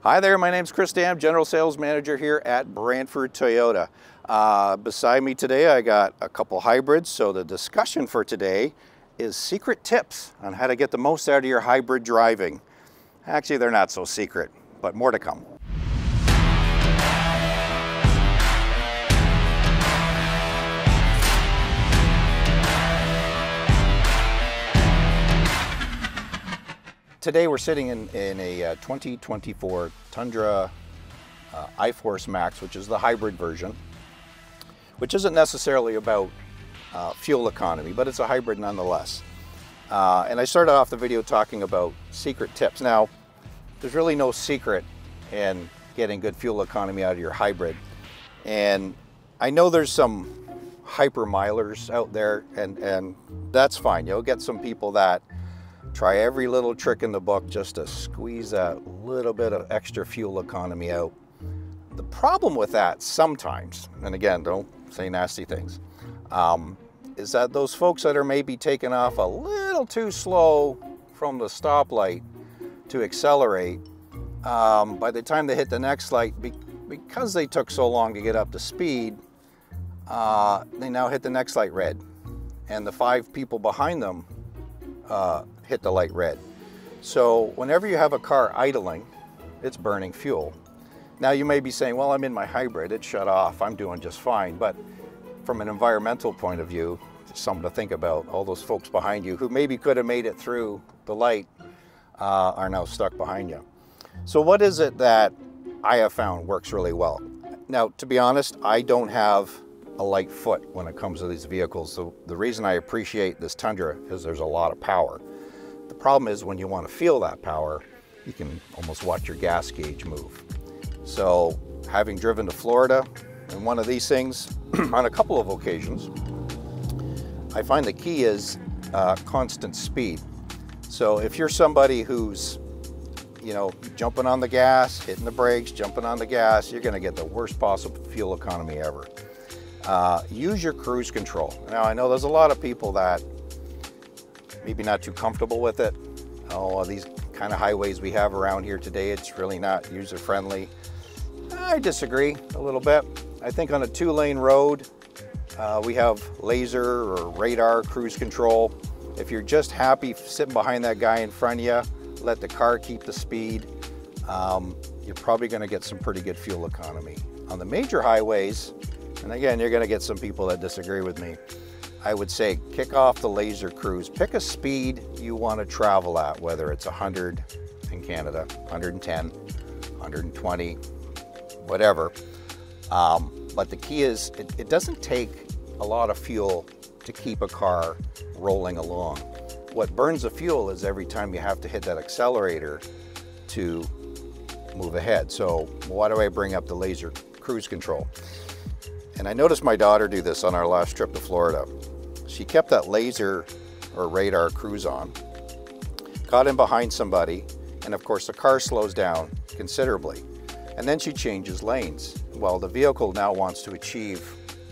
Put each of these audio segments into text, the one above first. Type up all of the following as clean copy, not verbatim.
Hi there, my name's Chris Dam, General Sales Manager here at Brantford Toyota. Beside me today I got a couple hybrids, so the discussion for today is secret tips on how to get the most out of your hybrid driving. Actually, they're not so secret, but more to come. Today we're sitting in a 2024 Tundra iForce Max, which is the hybrid version, which isn't necessarily about fuel economy, but it's a hybrid nonetheless. And I started off the video talking about secret tips. Now, there's really no secret in getting good fuel economy out of your hybrid. And I know there's some hyper milers out there, and that's fine. You'll get some people that try every little trick in the book just to squeeze a little bit of extra fuel economy out. The problem with that sometimes, and again, don't say nasty things, is that those folks that are maybe taking off a little too slow from the stoplight to accelerate, by the time they hit the next light, because they took so long to get up to speed, they now hit the next light red, and the 5 people behind them hit the light red. So whenever you have a car idling, it's burning fuel. Now you may be saying, well, I'm in my hybrid, it's shut off, I'm doing just fine. But from an environmental point of view, it's something to think about. All those folks behind you who maybe could have made it through the light are now stuck behind you. So what is it that I have found works really well? Now, to be honest, I don't have a light foot when it comes to these vehicles. So the reason I appreciate this Tundra is there's a lot of power. The problem is when you want to feel that power, you can almost watch your gas gauge move. So having driven to Florida in one of these things on a couple of occasions, I find the key is constant speed. So if you're somebody who's, you know, jumping on the gas, hitting the brakes, jumping on the gas, you're going to get the worst possible fuel economy ever. Use your cruise control. Now, I know there's a lot of people that maybe not too comfortable with it. Oh, these kind of highways we have around here today, it's really not user-friendly. I disagree a little bit. I think on a 2-lane road, we have laser or radar cruise control. If you're just happy sitting behind that guy in front of you, let the car keep the speed, you're probably going to get some pretty good fuel economy. On the major highways, and again, you're going to get some people that disagree with me, I would say kick off the laser cruise. Pick a speed you want to travel at, whether it's 100 in Canada, 110, 120, whatever. But the key is it doesn't take a lot of fuel to keep a car rolling along. What burns the fuel is every time you have to hit that accelerator to move ahead. So why do I bring up the laser cruise control? And I noticed my daughter do this on our last trip to Florida. She kept that laser or radar cruise on, got in behind somebody, and of course the car slows down considerably. And then she changes lanes. Well, the vehicle now wants to achieve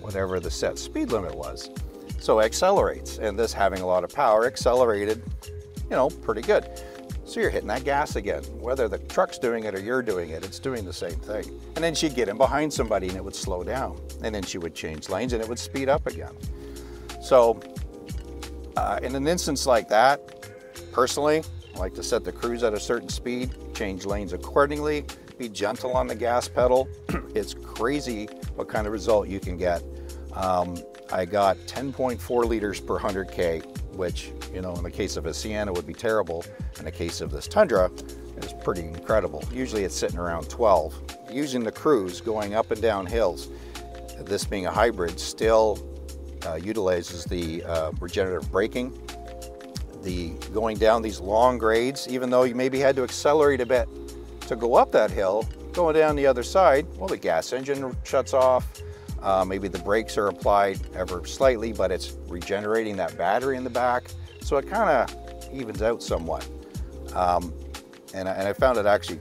whatever the set speed limit was. So it accelerates, and this having a lot of power accelerated, you know, pretty good. So you're hitting that gas again. Whether the truck's doing it or you're doing it, it's doing the same thing. And then she'd get in behind somebody and it would slow down. And then she would change lanes and it would speed up again. So in an instance like that, personally, I like to set the cruise at a certain speed, change lanes accordingly, be gentle on the gas pedal. It's crazy what kind of result you can get. I got 10.4 liters per 100K, which, you know, in the case of a Sienna would be terrible. In the case of this Tundra, it's pretty incredible. Usually it's sitting around 12. Using the cruise, going up and down hills, this being a hybrid, still utilizes the regenerative braking. The going down these long grades, even though you maybe had to accelerate a bit to go up that hill, going down the other side, well, the gas engine shuts off. Maybe the brakes are applied ever slightly, but it's regenerating that battery in the back. So it kind of evens out somewhat. And I found it actually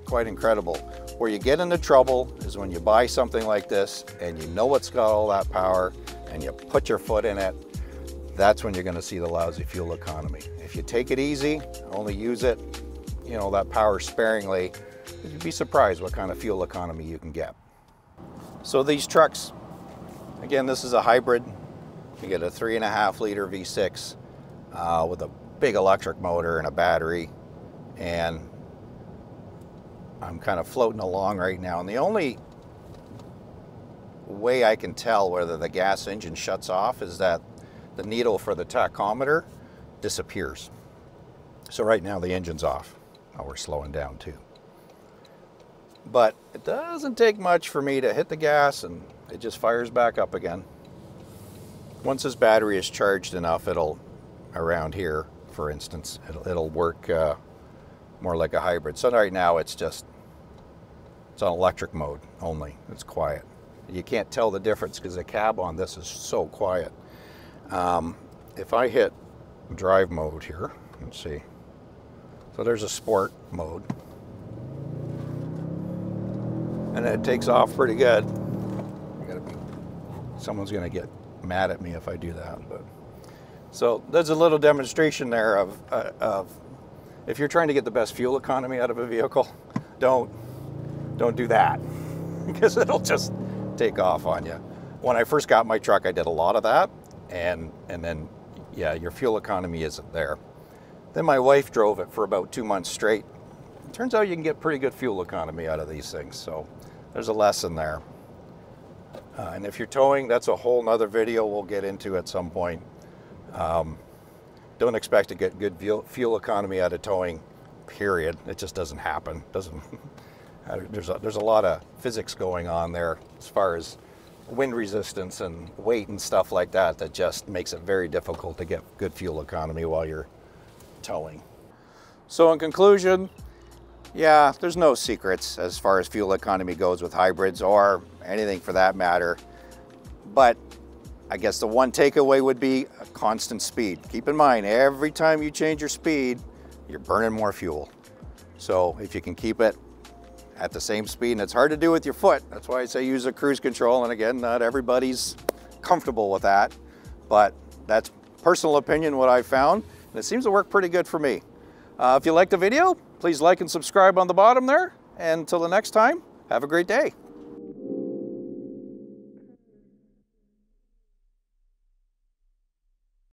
quite incredible. Where you get into trouble is when you buy something like this and you know it's got all that power and you put your foot in it, that's when you're going to see the lousy fuel economy. If you take it easy, only use it, you know, that power sparingly, you'd be surprised what kind of fuel economy you can get. So these trucks, again, this is a hybrid. You get a 3.5 liter V6 with a big electric motor and a battery, and I'm kind of floating along right now, and the only way I can tell whether the gas engine shuts off is that the needle for the tachometer disappears. So right now the engine's off. Oh, we're slowing down too. But it doesn't take much for me to hit the gas and it just fires back up again. Once this battery is charged enough, it'll, around here for instance, it'll work more like a hybrid. So right now it's on electric mode only. It's quiet. You can't tell the difference because the cab on this is so quiet. If I hit drive mode here, let's see. So there's a sport mode. And it takes off pretty good. Someone's gonna get mad at me if I do that. But so there's a little demonstration there of if you're trying to get the best fuel economy out of a vehicle, don't do that because it'll just take off on you. When I first got my truck, I did a lot of that, and then yeah, your fuel economy isn't there. Then my wife drove it for about 2 months straight. It turns out you can get pretty good fuel economy out of these things, so there's a lesson there. And if you're towing, that's a whole nother video we'll get into at some point. Don't expect to get good fuel economy out of towing, period. It just doesn't happen. There's a lot of physics going on there as far as wind resistance and weight and stuff like that that just makes it very difficult to get good fuel economy while you're towing. So in conclusion, yeah, there's no secrets as far as fuel economy goes with hybrids or anything for that matter. But I guess the one takeaway would be a constant speed. Keep in mind, every time you change your speed, you're burning more fuel. So if you can keep it at the same speed, and it's hard to do with your foot. That's why I say use a cruise control. And again, not everybody's comfortable with that, but that's personal opinion, what I found. And it seems to work pretty good for me. If you liked the video, please like and subscribe on the bottom there. And until the next time, have a great day.